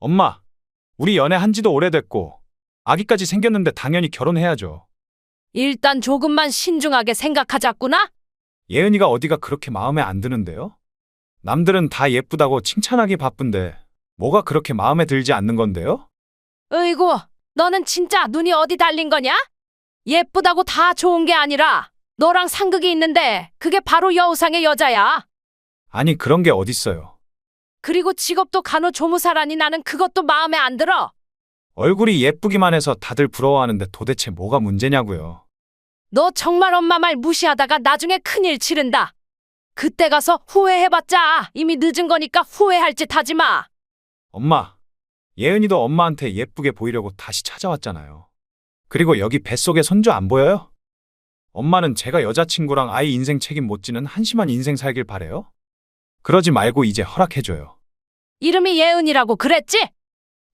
엄마, 우리 연애한 지도 오래됐고, 아기까지 생겼는데 당연히 결혼해야죠. 일단 조금만 신중하게 생각하자꾸나? 예은이가 어디가 그렇게 마음에 안 드는데요? 남들은 다 예쁘다고 칭찬하기 바쁜데, 뭐가 그렇게 마음에 들지 않는 건데요? 으이구, 너는 진짜 눈이 어디 달린 거냐? 예쁘다고 다 좋은 게 아니라 너랑 상극이 있는데 그게 바로 여우상의 여자야. 아니, 그런 게 어딨어요. 그리고 직업도 간호조무사라니 나는 그것도 마음에 안 들어. 얼굴이 예쁘기만 해서 다들 부러워하는데 도대체 뭐가 문제냐고요. 너 정말 엄마 말 무시하다가 나중에 큰일 치른다. 그때 가서 후회해봤자 이미 늦은 거니까 후회할 짓 하지 마. 엄마, 예은이도 엄마한테 예쁘게 보이려고 다시 찾아왔잖아요. 그리고 여기 뱃속에 손주 안 보여요? 엄마는 제가 여자친구랑 아이 인생 책임 못 지는 한심한 인생 살길 바래요? 그러지 말고 이제 허락해줘요. 이름이 예은이라고 그랬지?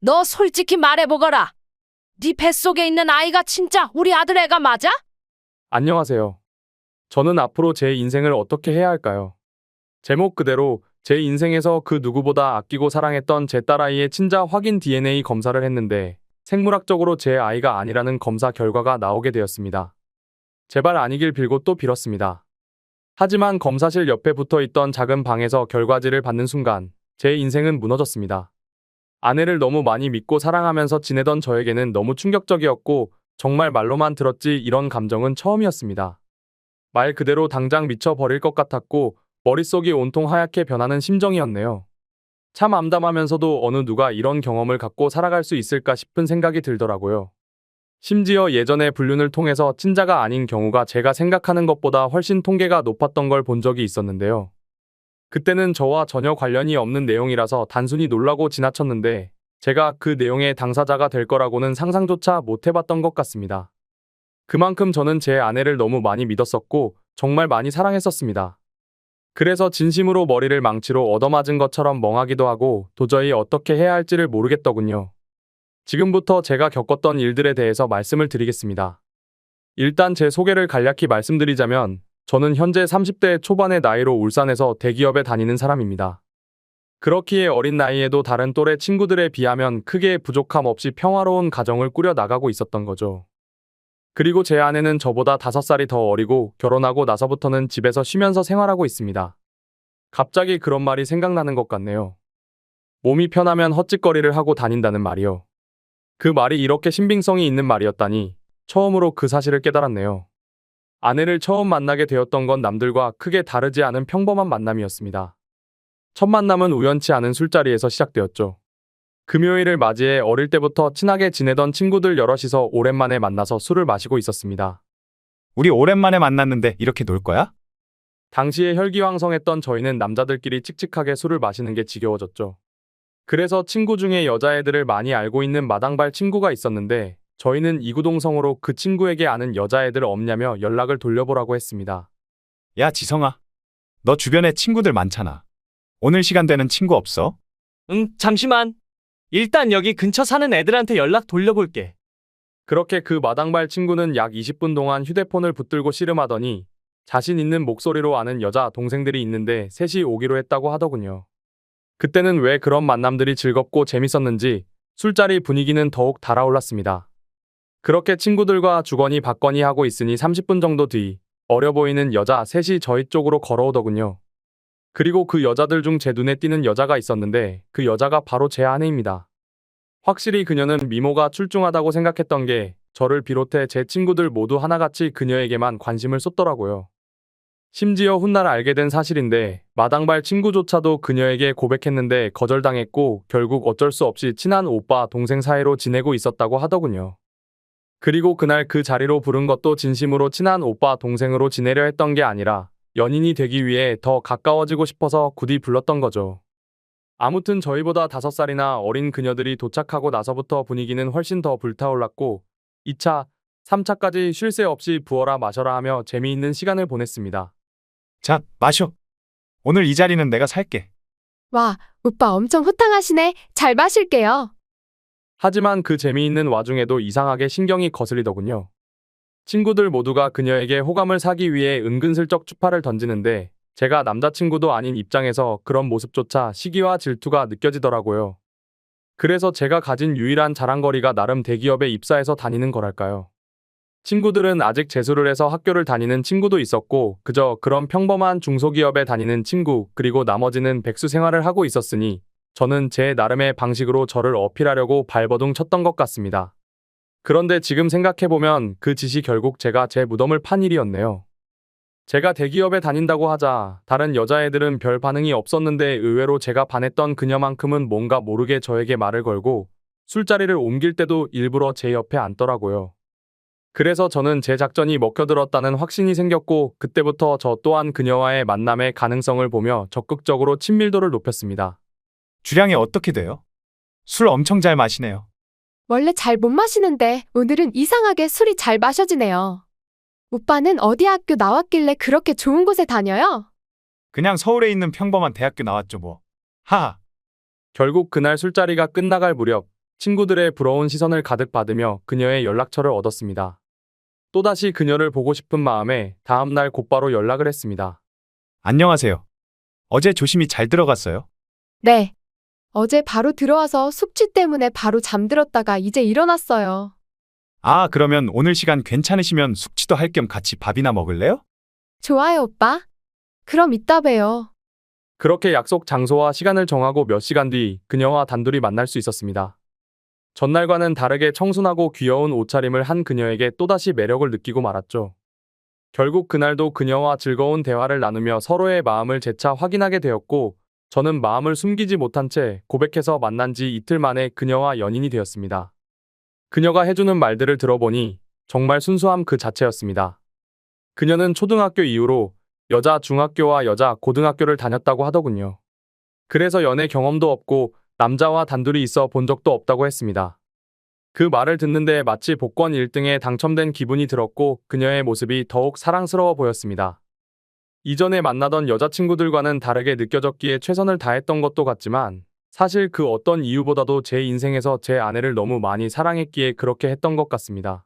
너 솔직히 말해보거라. 네 뱃속에 있는 아이가 진짜 우리 아들 애가 맞아? 안녕하세요. 저는 앞으로 제 인생을 어떻게 해야 할까요? 제목 그대로 제 인생에서 그 누구보다 아끼고 사랑했던 제 딸아이의 친자 확인 DNA 검사를 했는데 생물학적으로 제 아이가 아니라는 검사 결과가 나오게 되었습니다. 제발 아니길 빌고 또 빌었습니다. 하지만 검사실 옆에 붙어 있던 작은 방에서 결과지를 받는 순간 제 인생은 무너졌습니다. 아내를 너무 많이 믿고 사랑하면서 지내던 저에게는 너무 충격적이었고 정말 말로만 들었지 이런 감정은 처음이었습니다. 말 그대로 당장 미쳐버릴 것 같았고 머릿속이 온통 하얗게 변하는 심정이었네요. 참 암담하면서도 어느 누가 이런 경험을 갖고 살아갈 수 있을까 싶은 생각이 들더라고요. 심지어 예전에 불륜을 통해서 친자가 아닌 경우가 제가 생각하는 것보다 훨씬 통계가 높았던 걸 본 적이 있었는데요. 그때는 저와 전혀 관련이 없는 내용이라서 단순히 놀라고 지나쳤는데 제가 그 내용의 당사자가 될 거라고는 상상조차 못 해봤던 것 같습니다. 그만큼 저는 제 아내를 너무 많이 믿었었고 정말 많이 사랑했었습니다. 그래서 진심으로 머리를 망치로 얻어맞은 것처럼 멍하기도 하고 도저히 어떻게 해야 할지를 모르겠더군요. 지금부터 제가 겪었던 일들에 대해서 말씀을 드리겠습니다. 일단 제 소개를 간략히 말씀드리자면 저는 현재 30대 초반의 나이로 울산에서 대기업에 다니는 사람입니다. 그렇기에 어린 나이에도 다른 또래 친구들에 비하면 크게 부족함 없이 평화로운 가정을 꾸려 나가고 있었던 거죠. 그리고 제 아내는 저보다 5살이 더 어리고 결혼하고 나서부터는 집에서 쉬면서 생활하고 있습니다. 갑자기 그런 말이 생각나는 것 같네요. 몸이 편하면 헛짓거리를 하고 다닌다는 말이요. 그 말이 이렇게 신빙성이 있는 말이었다니 처음으로 그 사실을 깨달았네요. 아내를 처음 만나게 되었던 건 남들과 크게 다르지 않은 평범한 만남이었습니다. 첫 만남은 우연치 않은 술자리에서 시작되었죠. 금요일을 맞이해 어릴 때부터 친하게 지내던 친구들 여럿이서 오랜만에 만나서 술을 마시고 있었습니다. 우리 오랜만에 만났는데 이렇게 놀 거야? 당시에 혈기왕성했던 저희는 남자들끼리 칙칙하게 술을 마시는 게 지겨워졌죠. 그래서 친구 중에 여자애들을 많이 알고 있는 마당발 친구가 있었는데 저희는 이구동성으로 그 친구에게 아는 여자애들 없냐며 연락을 돌려보라고 했습니다. 야, 지성아. 너 주변에 친구들 많잖아. 오늘 시간 되는 친구 없어? 응, 잠시만. 일단 여기 근처 사는 애들한테 연락 돌려볼게. 그렇게 그 마당발 친구는 약 20분 동안 휴대폰을 붙들고 씨름하더니 자신 있는 목소리로 아는 여자 동생들이 있는데 셋이 오기로 했다고 하더군요. 그때는 왜 그런 만남들이 즐겁고 재밌었는지 술자리 분위기는 더욱 달아올랐습니다. 그렇게 친구들과 주거니 받거니 하고 있으니 30분 정도 뒤 어려 보이는 여자 셋이 저희 쪽으로 걸어오더군요. 그리고 그 여자들 중 제 눈에 띄는 여자가 있었는데 그 여자가 바로 제 아내입니다. 확실히 그녀는 미모가 출중하다고 생각했던 게 저를 비롯해 제 친구들 모두 하나같이 그녀에게만 관심을 쏟더라고요. 심지어 훗날 알게 된 사실인데 마당발 친구조차도 그녀에게 고백했는데 거절당했고 결국 어쩔 수 없이 친한 오빠 동생 사이로 지내고 있었다고 하더군요. 그리고 그날 그 자리로 부른 것도 진심으로 친한 오빠 동생으로 지내려 했던 게 아니라 연인이 되기 위해 더 가까워지고 싶어서 굳이 불렀던 거죠. 아무튼 저희보다 5살이나 어린 그녀들이 도착하고 나서부터 분위기는 훨씬 더 불타올랐고 2차, 3차까지 쉴 새 없이 부어라 마셔라 하며 재미있는 시간을 보냈습니다. 자, 마셔. 오늘 이 자리는 내가 살게. 와, 오빠 엄청 호탕하시네. 잘 마실게요. 하지만 그 재미있는 와중에도 이상하게 신경이 거슬리더군요. 친구들 모두가 그녀에게 호감을 사기 위해 은근슬쩍 추파를 던지는데 제가 남자친구도 아닌 입장에서 그런 모습조차 시기와 질투가 느껴지더라고요. 그래서 제가 가진 유일한 자랑거리가 나름 대기업에 입사해서 다니는 거랄까요. 친구들은 아직 재수를 해서 학교를 다니는 친구도 있었고 그저 그런 평범한 중소기업에 다니는 친구 그리고 나머지는 백수 생활을 하고 있었으니 저는 제 나름의 방식으로 저를 어필하려고 발버둥 쳤던 것 같습니다. 그런데 지금 생각해보면 그 짓이 결국 제가 제 무덤을 판 일이었네요. 제가 대기업에 다닌다고 하자 다른 여자애들은 별 반응이 없었는데 의외로 제가 반했던 그녀만큼은 뭔가 모르게 저에게 말을 걸고 술자리를 옮길 때도 일부러 제 옆에 앉더라고요. 그래서 저는 제 작전이 먹혀들었다는 확신이 생겼고 그때부터 저 또한 그녀와의 만남의 가능성을 보며 적극적으로 친밀도를 높였습니다. 주량이 어떻게 돼요? 술 엄청 잘 마시네요. 원래 잘 못 마시는데 오늘은 이상하게 술이 잘 마셔지네요. 오빠는 어디 학교 나왔길래 그렇게 좋은 곳에 다녀요? 그냥 서울에 있는 평범한 대학교 나왔죠 뭐. 하하. 결국 그날 술자리가 끝나갈 무렵 친구들의 부러운 시선을 가득 받으며 그녀의 연락처를 얻었습니다. 또다시 그녀를 보고 싶은 마음에 다음날 곧바로 연락을 했습니다. 안녕하세요. 어제 조심히 잘 들어갔어요? 네. 어제 바로 들어와서 숙취 때문에 바로 잠들었다가 이제 일어났어요. 아, 그러면 오늘 시간 괜찮으시면 숙취도 할 겸 같이 밥이나 먹을래요? 좋아요, 오빠. 그럼 이따 봬요. 그렇게 약속 장소와 시간을 정하고 몇 시간 뒤 그녀와 단둘이 만날 수 있었습니다. 전날과는 다르게 청순하고 귀여운 옷차림을 한 그녀에게 또다시 매력을 느끼고 말았죠. 결국 그날도 그녀와 즐거운 대화를 나누며 서로의 마음을 재차 확인하게 되었고 저는 마음을 숨기지 못한 채 고백해서 만난 지 이틀 만에 그녀와 연인이 되었습니다. 그녀가 해주는 말들을 들어보니 정말 순수함 그 자체였습니다. 그녀는 초등학교 이후로 여자 중학교와 여자 고등학교를 다녔다고 하더군요. 그래서 연애 경험도 없고 남자와 단둘이 있어 본 적도 없다고 했습니다. 그 말을 듣는데 마치 복권 1등에 당첨된 기분이 들었고 그녀의 모습이 더욱 사랑스러워 보였습니다. 이전에 만나던 여자친구들과는 다르게 느껴졌기에 최선을 다했던 것도 같지만 사실 그 어떤 이유보다도 제 인생에서 제 아내를 너무 많이 사랑했기에 그렇게 했던 것 같습니다.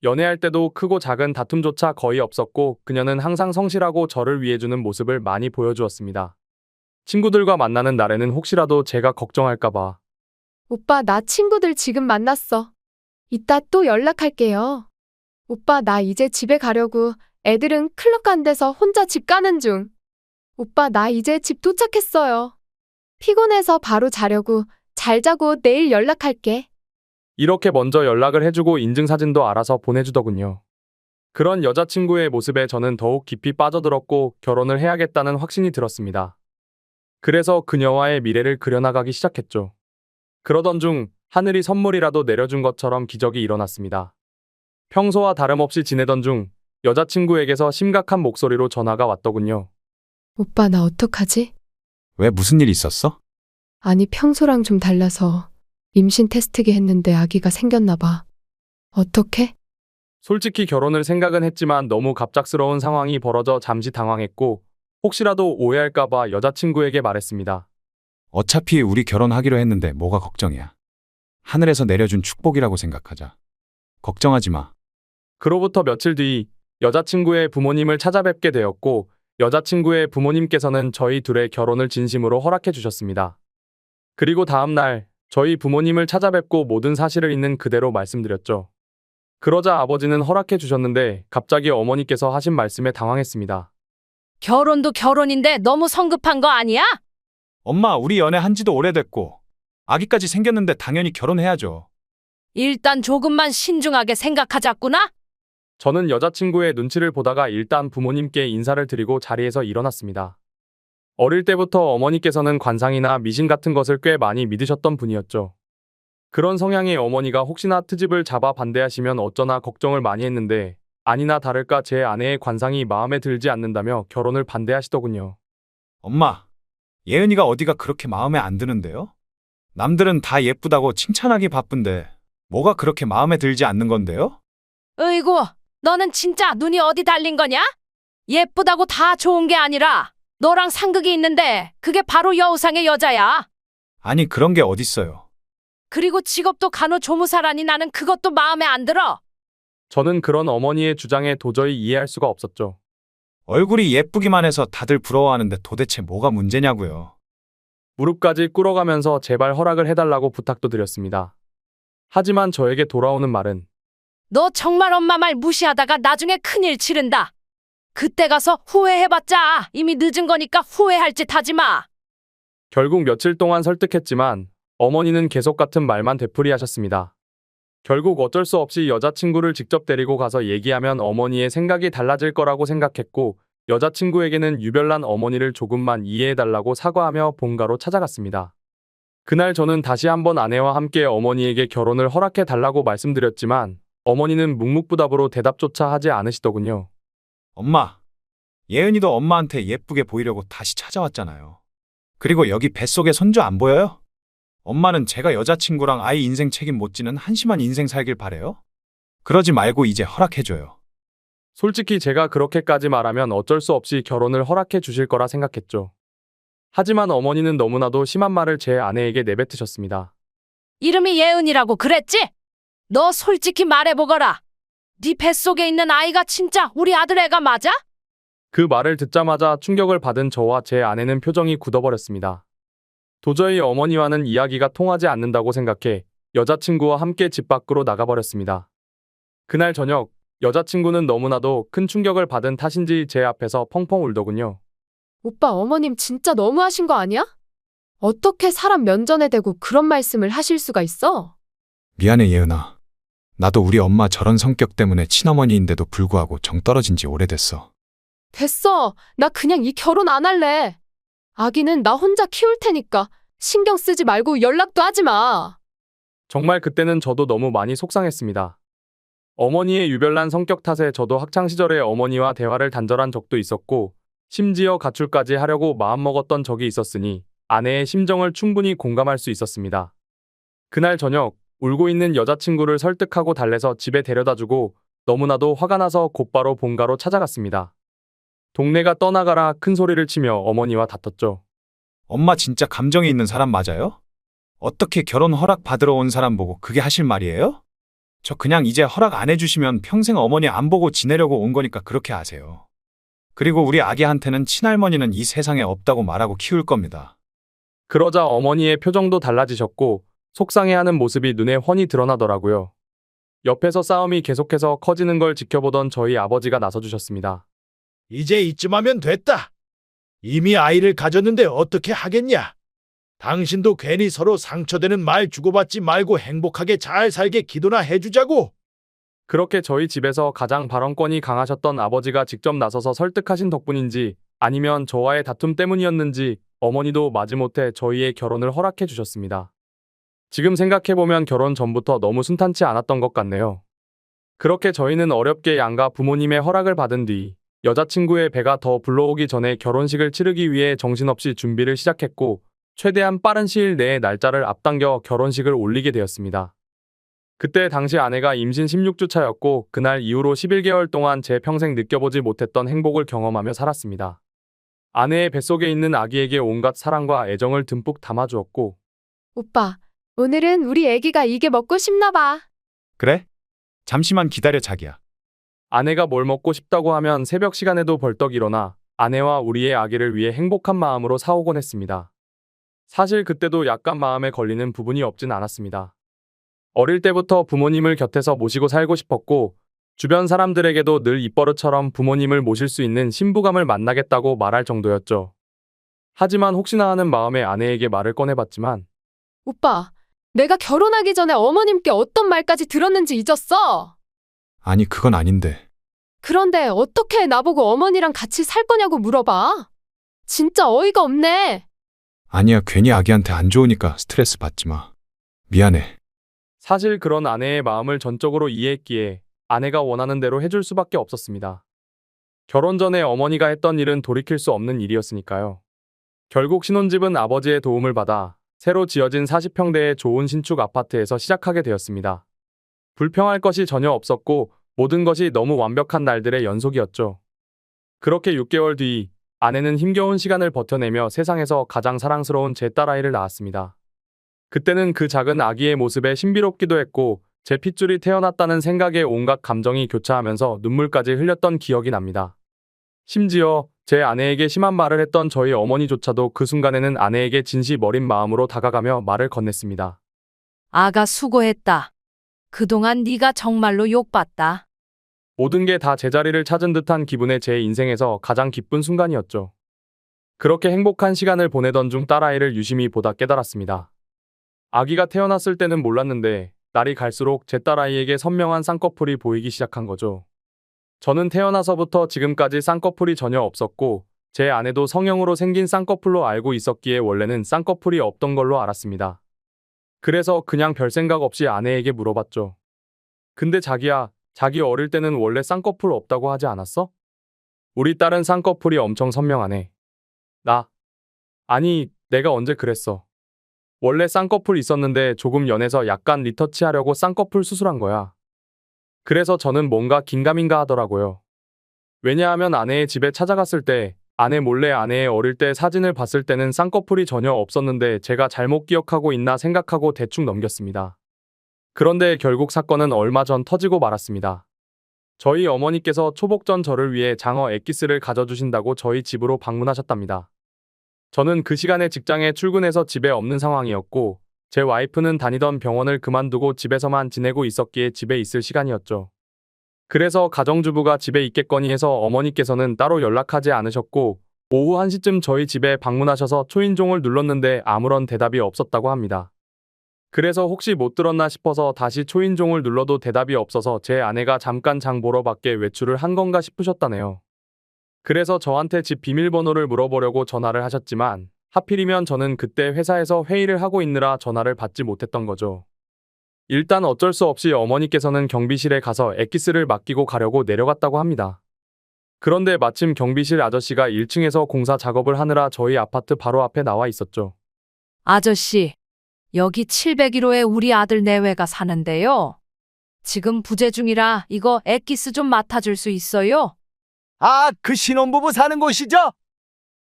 연애할 때도 크고 작은 다툼조차 거의 없었고 그녀는 항상 성실하고 저를 위해주는 모습을 많이 보여주었습니다. 친구들과 만나는 날에는 혹시라도 제가 걱정할까봐 오빠, 나 친구들 지금 만났어. 이따 또 연락할게요. 오빠, 나 이제 집에 가려고. 애들은 클럽 간 데서 혼자 집 가는 중. 오빠, 나 이제 집 도착했어요. 피곤해서 바로 자려고. 잘 자고 내일 연락할게. 이렇게 먼저 연락을 해주고 인증사진도 알아서 보내주더군요. 그런 여자친구의 모습에 저는 더욱 깊이 빠져들었고 결혼을 해야겠다는 확신이 들었습니다. 그래서 그녀와의 미래를 그려나가기 시작했죠. 그러던 중 하늘이 선물이라도 내려준 것처럼 기적이 일어났습니다. 평소와 다름없이 지내던 중 여자친구에게서 심각한 목소리로 전화가 왔더군요. 오빠, 나 어떡하지? 왜 무슨 일 있었어? 아니, 평소랑 좀 달라서 임신 테스트기 했는데 아기가 생겼나 봐. 어떡해? 솔직히 결혼을 생각은 했지만 너무 갑작스러운 상황이 벌어져 잠시 당황했고 혹시라도 오해할까봐 여자친구에게 말했습니다. 어차피 우리 결혼하기로 했는데 뭐가 걱정이야. 하늘에서 내려준 축복이라고 생각하자. 걱정하지 마. 그로부터 며칠 뒤 여자친구의 부모님을 찾아뵙게 되었고 여자친구의 부모님께서는 저희 둘의 결혼을 진심으로 허락해 주셨습니다. 그리고 다음 날 저희 부모님을 찾아뵙고 모든 사실을 있는 그대로 말씀드렸죠. 그러자 아버지는 허락해 주셨는데 갑자기 어머니께서 하신 말씀에 당황했습니다. 결혼도 결혼인데 너무 성급한 거 아니야? 엄마, 우리 연애한 지도 오래됐고 아기까지 생겼는데 당연히 결혼해야죠. 일단 조금만 신중하게 생각하자꾸나? 저는 여자친구의 눈치를 보다가 일단 부모님께 인사를 드리고 자리에서 일어났습니다. 어릴 때부터 어머니께서는 관상이나 미신 같은 것을 꽤 많이 믿으셨던 분이었죠. 그런 성향의 어머니가 혹시나 트집을 잡아 반대하시면 어쩌나 걱정을 많이 했는데 아니나 다를까 제 아내의 관상이 마음에 들지 않는다며 결혼을 반대하시더군요. 엄마, 예은이가 어디가 그렇게 마음에 안 드는데요? 남들은 다 예쁘다고 칭찬하기 바쁜데 뭐가 그렇게 마음에 들지 않는 건데요? 으이구, 너는 진짜 눈이 어디 달린 거냐? 예쁘다고 다 좋은 게 아니라 너랑 상극이 있는데 그게 바로 여우상의 여자야. 아니, 그런 게 어딨어요. 그리고 직업도 간호조무사라니 나는 그것도 마음에 안 들어. 저는 그런 어머니의 주장에 도저히 이해할 수가 없었죠. 얼굴이 예쁘기만 해서 다들 부러워하는데 도대체 뭐가 문제냐고요. 무릎까지 꿇어가면서 제발 허락을 해달라고 부탁도 드렸습니다. 하지만 저에게 돌아오는 말은 너 정말 엄마 말 무시하다가 나중에 큰일 치른다. 그때 가서 후회해봤자 이미 늦은 거니까 후회할 짓 하지 마. 결국 며칠 동안 설득했지만 어머니는 계속 같은 말만 되풀이하셨습니다. 결국 어쩔 수 없이 여자친구를 직접 데리고 가서 얘기하면 어머니의 생각이 달라질 거라고 생각했고 여자친구에게는 유별난 어머니를 조금만 이해해달라고 사과하며 본가로 찾아갔습니다. 그날 저는 다시 한번 아내와 함께 어머니에게 결혼을 허락해달라고 말씀드렸지만 어머니는 묵묵부답으로 대답조차 하지 않으시더군요. 엄마, 예은이도 엄마한테 예쁘게 보이려고 다시 찾아왔잖아요. 그리고 여기 뱃속에 손주 안 보여요? 엄마는 제가 여자친구랑 아이 인생 책임 못 지는 한심한 인생 살길 바래요? 그러지 말고 이제 허락해줘요. 솔직히 제가 그렇게까지 말하면 어쩔 수 없이 결혼을 허락해 주실 거라 생각했죠. 하지만 어머니는 너무나도 심한 말을 제 아내에게 내뱉으셨습니다. 이름이 예은이라고 그랬지? 너 솔직히 말해보거라. 네 뱃속에 있는 아이가 진짜 우리 아들 애가 맞아? 그 말을 듣자마자 충격을 받은 저와 제 아내는 표정이 굳어버렸습니다. 도저히 어머니와는 이야기가 통하지 않는다고 생각해 여자친구와 함께 집 밖으로 나가버렸습니다. 그날 저녁 여자친구는 너무나도 큰 충격을 받은 탓인지 제 앞에서 펑펑 울더군요. 오빠 어머님 진짜 너무하신 거 아니야? 어떻게 사람 면전에 대고 그런 말씀을 하실 수가 있어? 미안해, 예은아. 나도 우리 엄마 저런 성격 때문에 친어머니인데도 불구하고 정 떨어진 지 오래됐어. 됐어. 나 그냥 이 결혼 안 할래. 아기는 나 혼자 키울 테니까 신경 쓰지 말고 연락도 하지 마. 정말 그때는 저도 너무 많이 속상했습니다. 어머니의 유별난 성격 탓에 저도 학창시절에 어머니와 대화를 단절한 적도 있었고 심지어 가출까지 하려고 마음먹었던 적이 있었으니 아내의 심정을 충분히 공감할 수 있었습니다. 그날 저녁 울고 있는 여자친구를 설득하고 달래서 집에 데려다주고 너무나도 화가 나서 곧바로 본가로 찾아갔습니다. 동네가 떠나가라 큰 소리를 치며 어머니와 다퉜죠. 엄마 진짜 감정이 있는 사람 맞아요? 어떻게 결혼 허락 받으러 온 사람 보고 그게 하실 말이에요? 저 그냥 이제 허락 안 해주시면 평생 어머니 안 보고 지내려고 온 거니까 그렇게 아세요. 그리고 우리 아기한테는 친할머니는 이 세상에 없다고 말하고 키울 겁니다. 그러자 어머니의 표정도 달라지셨고 속상해하는 모습이 눈에 훤히 드러나더라고요. 옆에서 싸움이 계속해서 커지는 걸 지켜보던 저희 아버지가 나서주셨습니다. 이제 이쯤 하면 됐다. 이미 아이를 가졌는데 어떻게 하겠냐? 당신도 괜히 서로 상처되는 말 주고받지 말고 행복하게 잘 살게 기도나 해주자고. 그렇게 저희 집에서 가장 발언권이 강하셨던 아버지가 직접 나서서 설득하신 덕분인지 아니면 저와의 다툼 때문이었는지 어머니도 마지못해 저희의 결혼을 허락해 주셨습니다. 지금 생각해보면 결혼 전부터 너무 순탄치 않았던 것 같네요. 그렇게 저희는 어렵게 양가 부모님의 허락을 받은 뒤 여자친구의 배가 더 불러오기 전에 결혼식을 치르기 위해 정신없이 준비를 시작했고 최대한 빠른 시일 내에 날짜를 앞당겨 결혼식을 올리게 되었습니다. 그때 당시 아내가 임신 16주 차였고 그날 이후로 11개월 동안 제 평생 느껴보지 못했던 행복을 경험하며 살았습니다. 아내의 뱃속에 있는 아기에게 온갖 사랑과 애정을 듬뿍 담아주었고 오빠, 오늘은 우리 애기가 이게 먹고 싶나 봐. 그래? 잠시만 기다려, 자기야. 아내가 뭘 먹고 싶다고 하면 새벽 시간에도 벌떡 일어나 아내와 우리의 아기를 위해 행복한 마음으로 사오곤 했습니다. 사실 그때도 약간 마음에 걸리는 부분이 없진 않았습니다. 어릴 때부터 부모님을 곁에서 모시고 살고 싶었고 주변 사람들에게도 늘 입버릇처럼 부모님을 모실 수 있는 신부감을 만나겠다고 말할 정도였죠. 하지만 혹시나 하는 마음에 아내에게 말을 꺼내봤지만 오빠, 내가 결혼하기 전에 어머님께 어떤 말까지 들었는지 잊었어? 아니, 그건 아닌데. 그런데 어떻게 나보고 어머니랑 같이 살 거냐고 물어봐? 진짜 어이가 없네. 아니야, 괜히 아기한테 안 좋으니까 스트레스 받지 마. 미안해. 사실 그런 아내의 마음을 전적으로 이해했기에 아내가 원하는 대로 해줄 수밖에 없었습니다. 결혼 전에 어머니가 했던 일은 돌이킬 수 없는 일이었으니까요. 결국 신혼집은 아버지의 도움을 받아 새로 지어진 40평대의 좋은 신축 아파트에서 시작하게 되었습니다. 불평할 것이 전혀 없었고 모든 것이 너무 완벽한 날들의 연속이었죠. 그렇게 6개월 뒤 아내는 힘겨운 시간을 버텨내며 세상에서 가장 사랑스러운 제 딸아이를 낳았습니다. 그때는 그 작은 아기의 모습에 신비롭기도 했고 제 핏줄이 태어났다는 생각에 온갖 감정이 교차하면서 눈물까지 흘렸던 기억이 납니다. 심지어 제 아내에게 심한 말을 했던 저희 어머니조차도 그 순간에는 아내에게 진심 어린 마음으로 다가가며 말을 건넸습니다. 아가 수고했다. 그동안 네가 정말로 욕봤다. 모든 게 다 제자리를 찾은 듯한 기분에 제 인생에서 가장 기쁜 순간이었죠. 그렇게 행복한 시간을 보내던 중 딸아이를 유심히 보다 깨달았습니다. 아기가 태어났을 때는 몰랐는데 날이 갈수록 제 딸아이에게 선명한 쌍꺼풀이 보이기 시작한 거죠. 저는 태어나서부터 지금까지 쌍꺼풀이 전혀 없었고 제 아내도 성형으로 생긴 쌍꺼풀로 알고 있었기에 원래는 쌍꺼풀이 없던 걸로 알았습니다. 그래서 그냥 별 생각 없이 아내에게 물어봤죠. 근데 자기야, 자기 어릴 때는 원래 쌍꺼풀 없다고 하지 않았어? 우리 딸은 쌍꺼풀이 엄청 선명하네. 아니, 내가 언제 그랬어. 원래 쌍꺼풀 있었는데 조금 연해서 약간 리터치하려고 쌍꺼풀 수술한 거야. 그래서 저는 뭔가 긴가민가 하더라고요. 왜냐하면 아내의 집에 찾아갔을 때 아내 몰래 아내의 어릴 때 사진을 봤을 때는 쌍꺼풀이 전혀 없었는데 제가 잘못 기억하고 있나 생각하고 대충 넘겼습니다. 그런데 결국 사건은 얼마 전 터지고 말았습니다. 저희 어머니께서 초복 전 저를 위해 장어 엑기스를 가져주신다고 저희 집으로 방문하셨답니다. 저는 그 시간에 직장에 출근해서 집에 없는 상황이었고 제 와이프는 다니던 병원을 그만두고 집에서만 지내고 있었기에 집에 있을 시간이었죠. 그래서 가정주부가 집에 있겠거니 해서 어머니께서는 따로 연락하지 않으셨고 오후 1시쯤 저희 집에 방문하셔서 초인종을 눌렀는데 아무런 대답이 없었다고 합니다. 그래서 혹시 못 들었나 싶어서 다시 초인종을 눌러도 대답이 없어서 제 아내가 잠깐 장 보러 밖에 외출을 한 건가 싶으셨다네요. 그래서 저한테 집 비밀번호를 물어보려고 전화를 하셨지만 하필이면 저는 그때 회사에서 회의를 하고 있느라 전화를 받지 못했던 거죠. 일단 어쩔 수 없이 어머니께서는 경비실에 가서 엑기스를 맡기고 가려고 내려갔다고 합니다. 그런데 마침 경비실 아저씨가 1층에서 공사 작업을 하느라 저희 아파트 바로 앞에 나와 있었죠. 아저씨, 여기 701호에 우리 아들 내외가 사는데요. 지금 부재 중이라 이거 엑기스 좀 맡아줄 수 있어요? 아, 그 신혼부부 사는 곳이죠?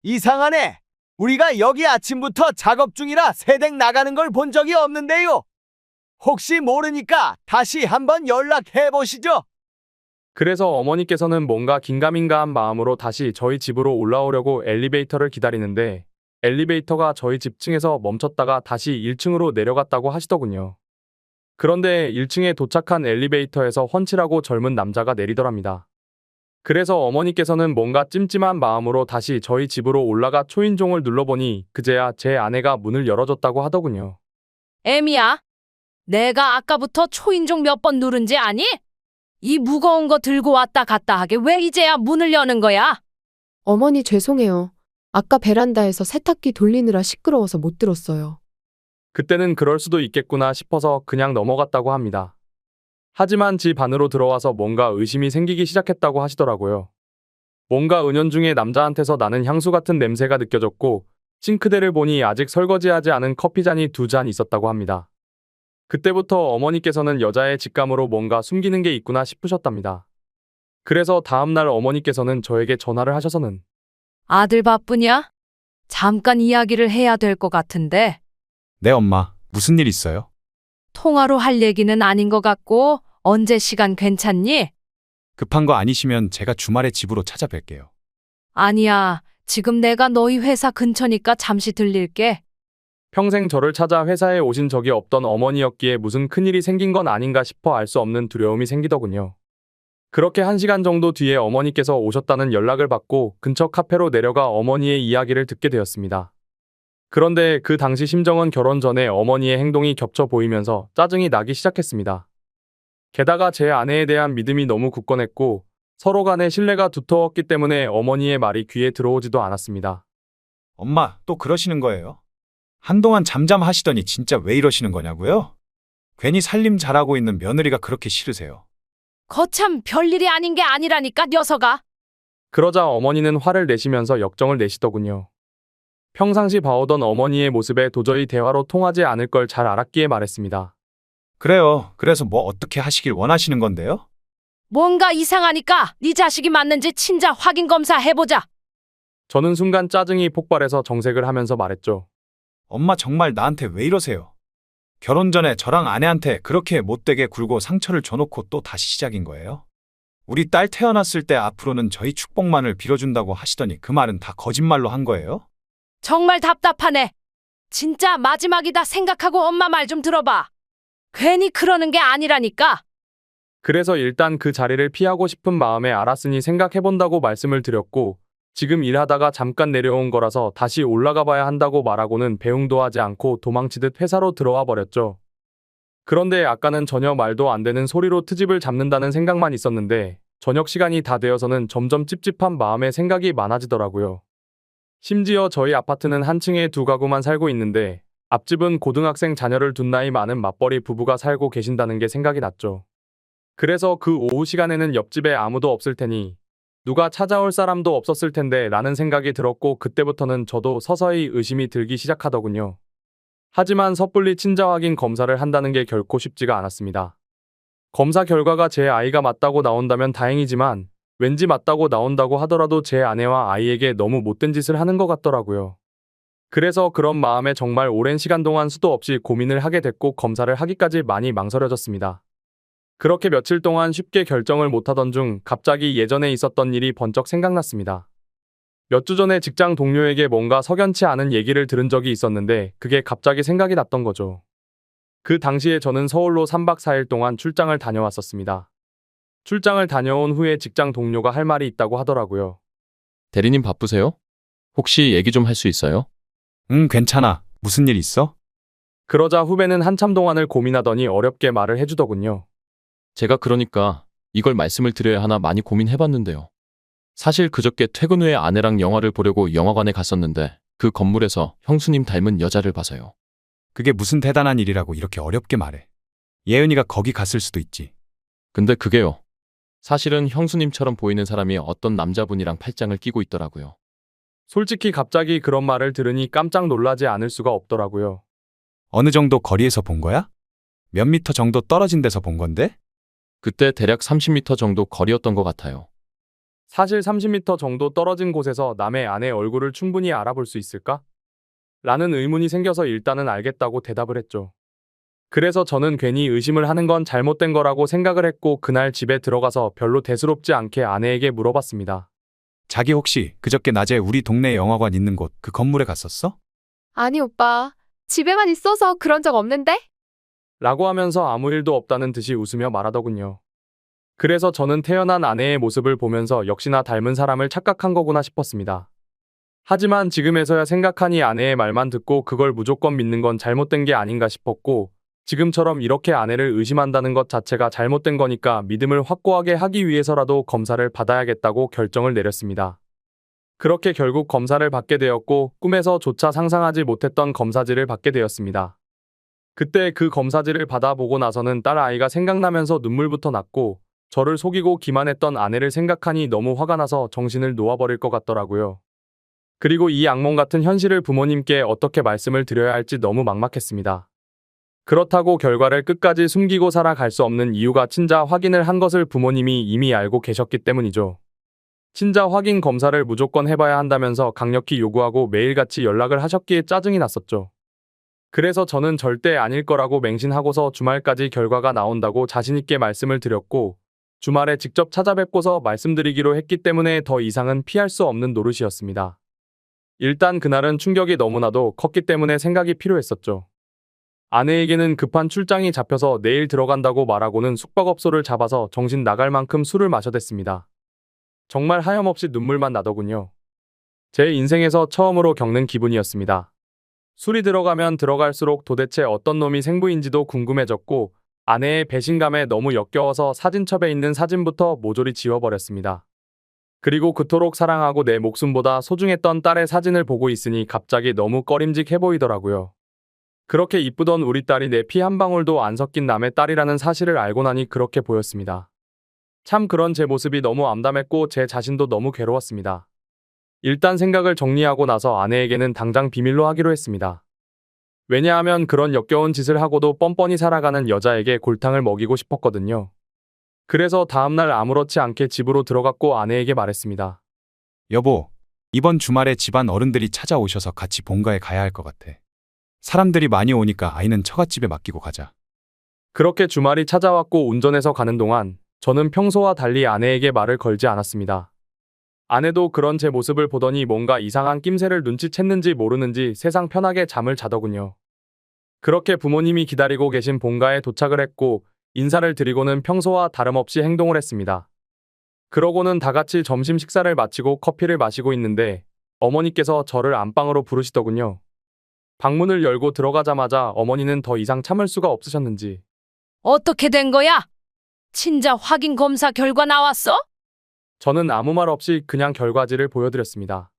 이상하네. 우리가 여기 아침부터 작업 중이라 새댁 나가는 걸 본 적이 없는데요. 혹시 모르니까 다시 한번 연락해 보시죠. 그래서 어머니께서는 뭔가 긴가민가한 마음으로 다시 저희 집으로 올라오려고 엘리베이터를 기다리는데 엘리베이터가 저희 집 층에서 멈췄다가 다시 1층으로 내려갔다고 하시더군요. 그런데 1층에 도착한 엘리베이터에서 훤칠하고 젊은 남자가 내리더랍니다. 그래서 어머니께서는 뭔가 찜찜한 마음으로 다시 저희 집으로 올라가 초인종을 눌러보니 그제야 제 아내가 문을 열어줬다고 하더군요. 애미야, 내가 아까부터 초인종 몇 번 누른지 아니? 이 무거운 거 들고 왔다 갔다 하게 왜 이제야 문을 여는 거야? 어머니 죄송해요. 아까 베란다에서 세탁기 돌리느라 시끄러워서 못 들었어요. 그때는 그럴 수도 있겠구나 싶어서 그냥 넘어갔다고 합니다. 하지만 집 안으로 들어와서 뭔가 의심이 생기기 시작했다고 하시더라고요. 뭔가 은연중에 남자한테서 나는 향수 같은 냄새가 느껴졌고 싱크대를 보니 아직 설거지하지 않은 커피잔이 2잔 있었다고 합니다. 그때부터 어머니께서는 여자의 직감으로 뭔가 숨기는 게 있구나 싶으셨답니다. 그래서 다음날 어머니께서는 저에게 전화를 하셔서는 아들 바쁘냐? 잠깐 이야기를 해야 될 것 같은데. 네, 엄마. 무슨 일 있어요? 통화로 할 얘기는 아닌 것 같고 언제 시간 괜찮니? 급한 거 아니시면 제가 주말에 집으로 찾아뵐게요. 아니야. 지금 내가 너희 회사 근처니까 잠시 들릴게. 평생 저를 찾아 회사에 오신 적이 없던 어머니였기에 무슨 큰일이 생긴 건 아닌가 싶어 알 수 없는 두려움이 생기더군요. 그렇게 1시간 정도 뒤에 어머니께서 오셨다는 연락을 받고 근처 카페로 내려가 어머니의 이야기를 듣게 되었습니다. 그런데 그 당시 심정은 결혼 전에 어머니의 행동이 겹쳐 보이면서 짜증이 나기 시작했습니다. 게다가 제 아내에 대한 믿음이 너무 굳건했고 서로 간의 신뢰가 두터웠기 때문에 어머니의 말이 귀에 들어오지도 않았습니다. 엄마, 또 그러시는 거예요? 한동안 잠잠하시더니 진짜 왜 이러시는 거냐고요? 괜히 살림 잘하고 있는 며느리가 그렇게 싫으세요. 거참 별일이 아닌 게 아니라니까 녀석아. 그러자 어머니는 화를 내시면서 역정을 내시더군요. 평상시 봐오던 어머니의 모습에 도저히 대화로 통하지 않을 걸 잘 알았기에 말했습니다. 그래요. 그래서 뭐 어떻게 하시길 원하시는 건데요? 뭔가 이상하니까 네 자식이 맞는지 친자 확인 검사 해보자. 저는 순간 짜증이 폭발해서 정색을 하면서 말했죠. 엄마 정말 나한테 왜 이러세요? 결혼 전에 저랑 아내한테 그렇게 못되게 굴고 상처를 줘놓고 또 다시 시작인 거예요? 우리 딸 태어났을 때 앞으로는 저희 축복만을 빌어준다고 하시더니 그 말은 다 거짓말로 한 거예요? 정말 답답하네. 진짜 마지막이다 생각하고 엄마 말 좀 들어봐. 괜히 그러는 게 아니라니까. 그래서 일단 그 자리를 피하고 싶은 마음에 알았으니 생각해본다고 말씀을 드렸고, 지금 일하다가 잠깐 내려온 거라서 다시 올라가 봐야 한다고 말하고는 배웅도 하지 않고 도망치듯 회사로 들어와 버렸죠. 그런데 아까는 전혀 말도 안 되는 소리로 트집을 잡는다는 생각만 있었는데, 저녁 시간이 다 되어서는 점점 찝찝한 마음에 생각이 많아지더라고요. 심지어 저희 아파트는 한 층에 2가구만 살고 있는데, 앞집은 고등학생 자녀를 둔 나이 많은 맞벌이 부부가 살고 계신다는 게 생각이 났죠. 그래서 그 오후 시간에는 옆집에 아무도 없을 테니 누가 찾아올 사람도 없었을 텐데 라는 생각이 들었고, 그때부터는 저도 서서히 의심이 들기 시작하더군요. 하지만 섣불리 친자 확인 검사를 한다는 게 결코 쉽지가 않았습니다. 검사 결과가 제 아이가 맞다고 나온다면 다행이지만 왠지 맞다고 나온다고 하더라도 제 아내와 아이에게 너무 못된 짓을 하는 것 같더라고요. 그래서 그런 마음에 정말 오랜 시간 동안 수도 없이 고민을 하게 됐고, 검사를 하기까지 많이 망설여졌습니다. 그렇게 며칠 동안 쉽게 결정을 못하던 중 갑자기 예전에 있었던 일이 번쩍 생각났습니다. 몇 주 전에 직장 동료에게 뭔가 석연치 않은 얘기를 들은 적이 있었는데 그게 갑자기 생각이 났던 거죠. 그 당시에 저는 서울로 3박 4일 동안 출장을 다녀왔었습니다. 출장을 다녀온 후에 직장 동료가 할 말이 있다고 하더라고요. 대리님 바쁘세요? 혹시 얘기 좀 할 수 있어요? 응, 괜찮아. 무슨 일 있어? 그러자 후배는 한참 동안을 고민하더니 어렵게 말을 해주더군요. 제가 그러니까 이걸 말씀을 드려야 하나 많이 고민해봤는데요. 사실 그저께 퇴근 후에 아내랑 영화를 보려고 영화관에 갔었는데 그 건물에서 형수님 닮은 여자를 봐서요. 그게 무슨 대단한 일이라고 이렇게 어렵게 말해. 예은이가 거기 갔을 수도 있지. 근데 그게요. 사실은 형수님처럼 보이는 사람이 어떤 남자분이랑 팔짱을 끼고 있더라고요. 솔직히 갑자기 그런 말을 들으니 깜짝 놀라지 않을 수가 없더라고요. 어느 정도 거리에서 본 거야? 몇 미터 정도 떨어진 데서 본 건데? 그때 대략 30m 정도 거리였던 것 같아요. 사실 30m 정도 떨어진 곳에서 남의 아내 얼굴을 충분히 알아볼 수 있을까? 라는 의문이 생겨서 일단은 알겠다고 대답을 했죠. 그래서 저는 괜히 의심을 하는 건 잘못된 거라고 생각을 했고, 그날 집에 들어가서 별로 대수롭지 않게 아내에게 물어봤습니다. 자기 혹시 그저께 낮에 우리 동네 영화관 있는 곳 그 건물에 갔었어? 아니, 오빠. 집에만 있어서 그런 적 없는데? 라고 하면서 아무 일도 없다는 듯이 웃으며 말하더군요. 그래서 저는 태어난 아내의 모습을 보면서 역시나 닮은 사람을 착각한 거구나 싶었습니다. 하지만 지금에서야 생각하니 아내의 말만 듣고 그걸 무조건 믿는 건 잘못된 게 아닌가 싶었고, 지금처럼 이렇게 아내를 의심한다는 것 자체가 잘못된 거니까 믿음을 확고하게 하기 위해서라도 검사를 받아야겠다고 결정을 내렸습니다. 그렇게 결국 검사를 받게 되었고, 꿈에서조차 상상하지 못했던 검사지를 받게 되었습니다. 그때 그 검사지를 받아보고 나서는 딸 아이가 생각나면서 눈물부터 났고, 저를 속이고 기만했던 아내를 생각하니 너무 화가 나서 정신을 놓아버릴 것 같더라고요. 그리고 이 악몽 같은 현실을 부모님께 어떻게 말씀을 드려야 할지 너무 막막했습니다. 그렇다고 결과를 끝까지 숨기고 살아갈 수 없는 이유가 친자 확인을 한 것을 부모님이 이미 알고 계셨기 때문이죠. 친자 확인 검사를 무조건 해봐야 한다면서 강력히 요구하고 매일같이 연락을 하셨기에 짜증이 났었죠. 그래서 저는 절대 아닐 거라고 맹신하고서 주말까지 결과가 나온다고 자신있게 말씀을 드렸고, 주말에 직접 찾아뵙고서 말씀드리기로 했기 때문에 더 이상은 피할 수 없는 노릇이었습니다. 일단 그날은 충격이 너무나도 컸기 때문에 생각이 필요했었죠. 아내에게는 급한 출장이 잡혀서 내일 들어간다고 말하고는 숙박업소를 잡아서 정신 나갈 만큼 술을 마셔댔습니다. 정말 하염없이 눈물만 나더군요. 제 인생에서 처음으로 겪는 기분이었습니다. 술이 들어가면 들어갈수록 도대체 어떤 놈이 생부인지도 궁금해졌고, 아내의 배신감에 너무 역겨워서 사진첩에 있는 사진부터 모조리 지워버렸습니다. 그리고 그토록 사랑하고 내 목숨보다 소중했던 딸의 사진을 보고 있으니 갑자기 너무 꺼림직해 보이더라고요. 그렇게 이쁘던 우리 딸이 내 피 한 방울도 안 섞인 남의 딸이라는 사실을 알고 나니 그렇게 보였습니다. 참 그런 제 모습이 너무 암담했고 제 자신도 너무 괴로웠습니다. 일단 생각을 정리하고 나서 아내에게는 당장 비밀로 하기로 했습니다. 왜냐하면 그런 역겨운 짓을 하고도 뻔뻔히 살아가는 여자에게 골탕을 먹이고 싶었거든요. 그래서 다음날 아무렇지 않게 집으로 들어갔고 아내에게 말했습니다. 여보, 이번 주말에 집안 어른들이 찾아오셔서 같이 본가에 가야 할 것 같아. 사람들이 많이 오니까 아이는 처갓집에 맡기고 가자. 그렇게 주말이 찾아왔고 운전해서 가는 동안 저는 평소와 달리 아내에게 말을 걸지 않았습니다. 아내도 그런 제 모습을 보더니 뭔가 이상한 낌새를 눈치챘는지 모르는지 세상 편하게 잠을 자더군요. 그렇게 부모님이 기다리고 계신 본가에 도착을 했고 인사를 드리고는 평소와 다름없이 행동을 했습니다. 그러고는 다 같이 점심 식사를 마치고 커피를 마시고 있는데 어머니께서 저를 안방으로 부르시더군요. 방문을 열고 들어가자마자 어머니는 더 이상 참을 수가 없으셨는지 어떻게 된 거야? 친자 확인 검사 결과 나왔어? 저는 아무 말 없이 그냥 결과지를 보여드렸습니다.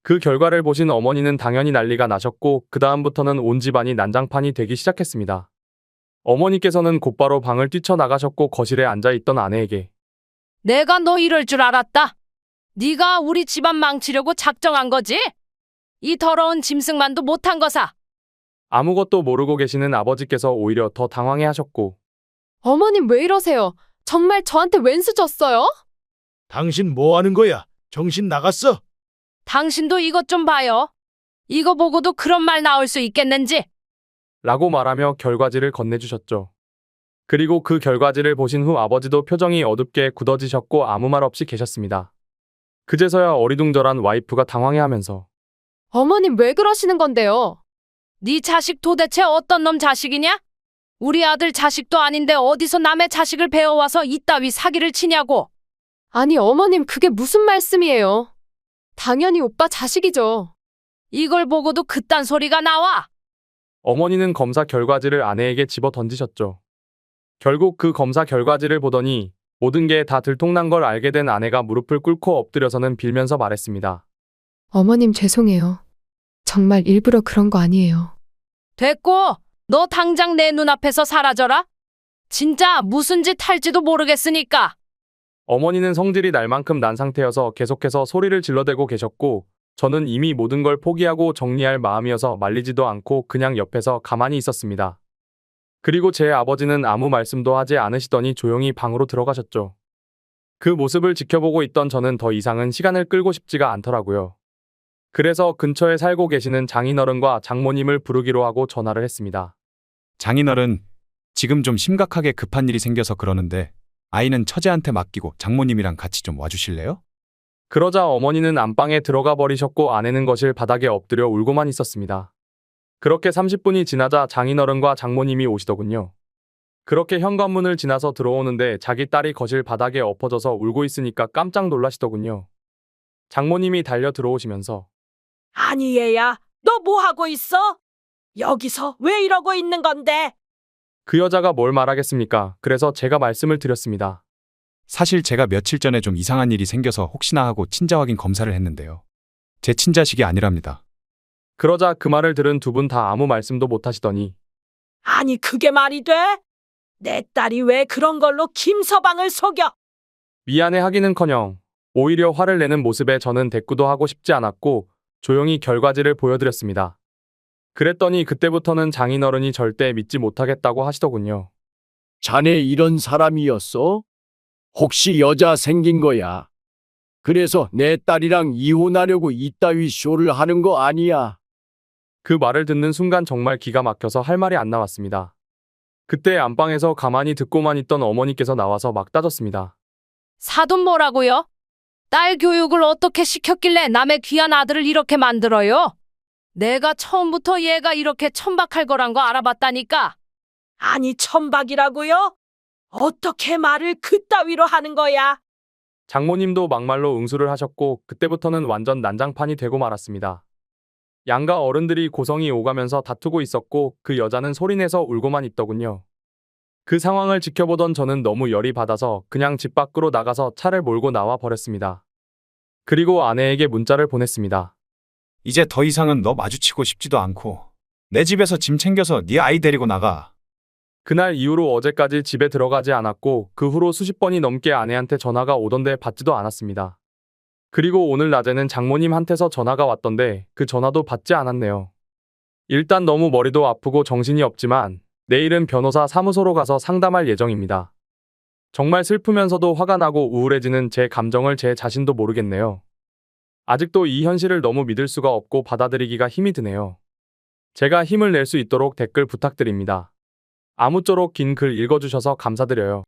그 결과를 보신 어머니는 당연히 난리가 나셨고 그 다음부터는 온 집안이 난장판이 되기 시작했습니다. 어머니께서는 곧바로 방을 뛰쳐나가셨고 거실에 앉아있던 아내에게 내가 너 이럴 줄 알았다. 네가 우리 집안 망치려고 작정한 거지? 이 더러운 짐승만도 못한 거사. 아무것도 모르고 계시는 아버지께서 오히려 더 당황해 하셨고 어머님 왜 이러세요? 정말 저한테 왼수 졌어요? 당신 뭐 하는 거야? 정신 나갔어? 당신도 이것 좀 봐요. 이거 보고도 그런 말 나올 수 있겠는지. 라고 말하며 결과지를 건네주셨죠. 그리고 그 결과지를 보신 후 아버지도 표정이 어둡게 굳어지셨고 아무 말 없이 계셨습니다. 그제서야 어리둥절한 와이프가 당황해하면서 어머님 왜 그러시는 건데요? 네 자식 도대체 어떤 놈 자식이냐? 우리 아들 자식도 아닌데 어디서 남의 자식을 배워와서 이따위 사기를 치냐고. 아니 어머님 그게 무슨 말씀이에요? 당연히 오빠 자식이죠. 이걸 보고도 그딴 소리가 나와. 어머니는 검사 결과지를 아내에게 집어 던지셨죠. 결국 그 검사 결과지를 보더니 모든 게 다 들통난 걸 알게 된 아내가 무릎을 꿇고 엎드려서는 빌면서 말했습니다. 어머님 죄송해요. 정말 일부러 그런 거 아니에요. 됐고, 너 당장 내 눈앞에서 사라져라. 진짜 무슨 짓 할지도 모르겠으니까. 어머니는 성질이 날 만큼 난 상태여서 계속해서 소리를 질러대고 계셨고 저는 이미 모든 걸 포기하고 정리할 마음이어서 말리지도 않고 그냥 옆에서 가만히 있었습니다. 그리고 제 아버지는 아무 말씀도 하지 않으시더니 조용히 방으로 들어가셨죠. 그 모습을 지켜보고 있던 저는 더 이상은 시간을 끌고 싶지가 않더라고요. 그래서 근처에 살고 계시는 장인어른과 장모님을 부르기로 하고 전화를 했습니다. 장인어른, 지금 좀 심각하게 급한 일이 생겨서 그러는데 아이는 처제한테 맡기고 장모님이랑 같이 좀 와주실래요? 그러자 어머니는 안방에 들어가 버리셨고 아내는 거실 바닥에 엎드려 울고만 있었습니다. 그렇게 30분이 지나자 장인어른과 장모님이 오시더군요. 그렇게 현관문을 지나서 들어오는데 자기 딸이 거실 바닥에 엎어져서 울고 있으니까 깜짝 놀라시더군요. 장모님이 달려 들어오시면서 아니 얘야, 너 뭐 하고 있어? 여기서 왜 이러고 있는 건데? 그 여자가 뭘 말하겠습니까? 그래서 제가 말씀을 드렸습니다. 사실 제가 며칠 전에 좀 이상한 일이 생겨서 혹시나 하고 친자 확인 검사를 했는데요. 제 친자식이 아니랍니다. 그러자 그 말을 들은 두 분 다 아무 말씀도 못 하시더니 아니 그게 말이 돼? 내 딸이 왜 그런 걸로 김서방을 속여? 미안해 하기는커녕 오히려 화를 내는 모습에 저는 대꾸도 하고 싶지 않았고 조용히 결과지를 보여드렸습니다. 그랬더니 그때부터는 장인어른이 절대 믿지 못하겠다고 하시더군요. 자네 이런 사람이었어? 혹시 여자 생긴 거야? 그래서 내 딸이랑 이혼하려고 이따위 쇼를 하는 거 아니야? 그 말을 듣는 순간 정말 기가 막혀서 할 말이 안 나왔습니다. 그때 안방에서 가만히 듣고만 있던 어머니께서 나와서 막 따졌습니다. 사돈 뭐라고요? 딸 교육을 어떻게 시켰길래 남의 귀한 아들을 이렇게 만들어요? 내가 처음부터 얘가 이렇게 천박할 거란 거 알아봤다니까. 아니 천박이라고요? 어떻게 말을 그따위로 하는 거야? 장모님도 막말로 응수를 하셨고 그때부터는 완전 난장판이 되고 말았습니다. 양가 어른들이 고성이 오가면서 다투고 있었고 그 여자는 소리내서 울고만 있더군요. 그 상황을 지켜보던 저는 너무 열이 받아서 그냥 집 밖으로 나가서 차를 몰고 나와 버렸습니다. 그리고 아내에게 문자를 보냈습니다. 이제 더 이상은 너 마주치고 싶지도 않고 내 집에서 짐 챙겨서 네 아이 데리고 나가. 그날 이후로 어제까지 집에 들어가지 않았고 그 후로 수십 번이 넘게 아내한테 전화가 오던데 받지도 않았습니다. 그리고 오늘 낮에는 장모님한테서 전화가 왔던데 그 전화도 받지 않았네요. 일단 너무 머리도 아프고 정신이 없지만 내일은 변호사 사무소로 가서 상담할 예정입니다. 정말 슬프면서도 화가 나고 우울해지는 제 감정을 제 자신도 모르겠네요. 아직도 이 현실을 너무 믿을 수가 없고 받아들이기가 힘이 드네요. 제가 힘을 낼 수 있도록 댓글 부탁드립니다. 아무쪼록 긴 글 읽어주셔서 감사드려요.